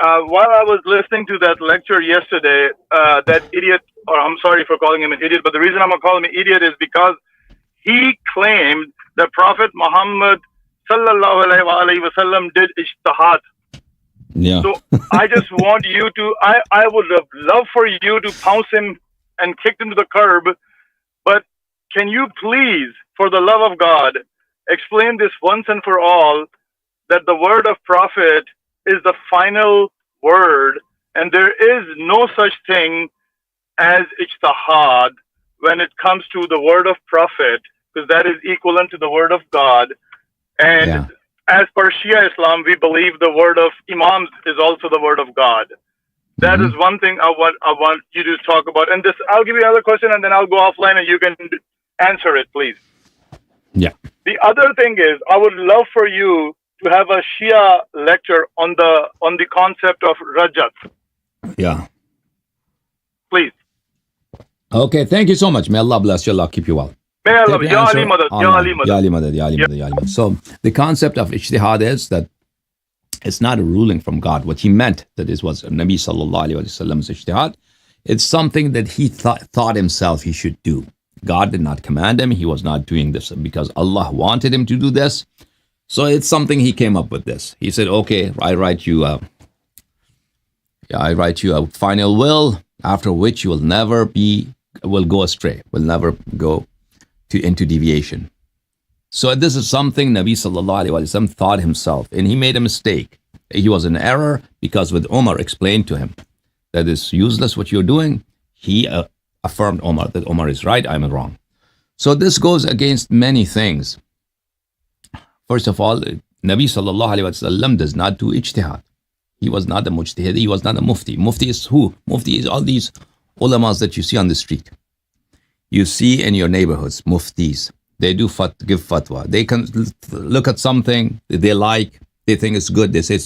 While I was listening to that lecture yesterday, that idiot, or I'm sorry for calling him an idiot, but the reason I'm going to call him an idiot is because he claimed that Prophet Muhammad sallallahu alaihi wasallam did ijtihad. Yeah. So I just want you to, I would have loved for you to pounce him and kick him to the curb, but can you please, for the love of God, explain this once and for all, that the word of Prophet is the final word, and there is no such thing as ijtihad when it comes to the word of Prophet, because that is equivalent to the word of God. And as per Shia Islam, we believe the word of Imams is also the word of God. That is one thing I want you to talk about. And this, I'll give you another question, and then I'll go offline, and you can answer it, please. Yeah. The other thing is, I would love for you to have a Shia lecture on the concept of Rajat. Yeah. Please. Okay, thank you so much. May Allah bless you. Allah keep you well. May Allah, Ya Ali Madad, Ya Ali Madad. Ya Ali Madad, Ya Ali Madad, Ya Ali Madad. So the concept of ijtihad is that it's not a ruling from God. What he meant, that this was Nabi sallallahu alayhi wa sallam's ijtihad, it's something that he thought himself he should do. God did not command him. He was not doing this because Allah wanted him to do this. So it's something he came up with this. He said, okay, I write you a final will, after which you will go astray, will never go into deviation. So this is something Nabi sallallahu alaihi wasallam thought himself, and he made a mistake. He was in error because when Umar explained to him that it's useless what you're doing, he affirmed Umar that Umar is right, I'm wrong. So this goes against many things. First of all, Nabi sallallahu alaihi wasallam does not do ijtihad. He was not a mujtahid. He was not a mufti. Mufti is who? Mufti is all these ulamas that you see on the street. You see in your neighborhoods, muftis. They do give fatwa. They can look at something that they like, they think it's good. They say,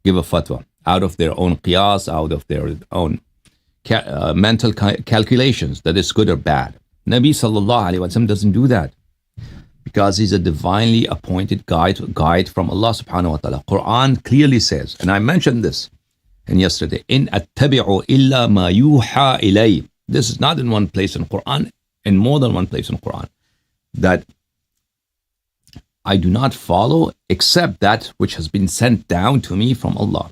give a fatwa out of their own qiyas, out of their own mental calculations that it's good or bad. Nabi sallallahu alaihi wasallam doesn't do that, because he's a divinely appointed guide from Allah subhanahu wa ta'ala. Quran clearly says, and I mentioned this yesterday, in attabi'u illa ma yuha ilay. This is not in one place in Quran, in more than one place in Quran, that I do not follow except that which has been sent down to me from Allah.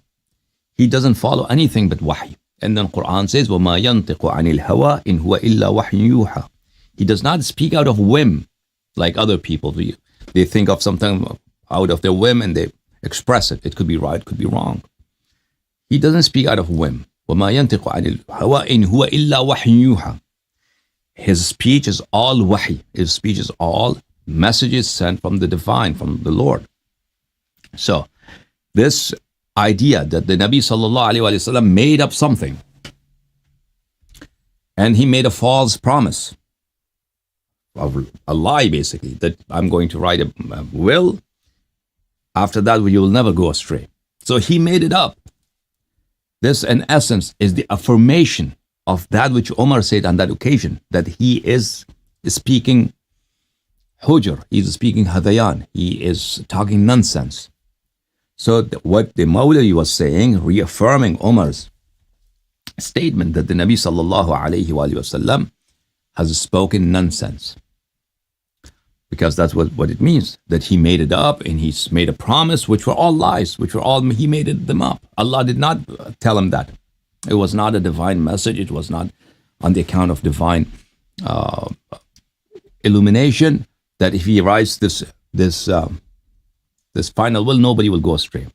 He doesn't follow anything but wahy. And then Quran says, وَمَا يَنْطِقُ عَنِ الْهَوَىٰ إِنْ هُوَ إِلَّا وَحْيٌ يُوحَىٰ. He does not speak out of whim like other people do. They think of something out of their whim and they express it. It could be right, could be wrong. He doesn't speak out of whim. وَمَا يَنْطِقُ عَنِ الْهَوَىٰ إِنْ هُوَ إِلَّا وَحْيٌ يُوحَىٰ. His speech is all wahy. His speech is all messages sent from the divine, from the Lord. So this idea that the Nabi sallallahu alaihi wasallam made up something, and he made a false promise, a lie basically, that I'm going to write a will, after that you will never go astray. So he made it up. This in essence is the affirmation of that which Umar said on that occasion, that he is speaking hujr, he is speaking hadayan, he is talking nonsense. So what the Mawlavi was saying, reaffirming Umar's statement that the Nabi sallallahu alayhi wa sallam has spoken nonsense. Because that's what it means, that he made it up and he's made a promise, which were all lies, he made them up. Allah did not tell him that. It was not a divine message. It was not on the account of divine illumination that if he writes this final will, nobody will go astray.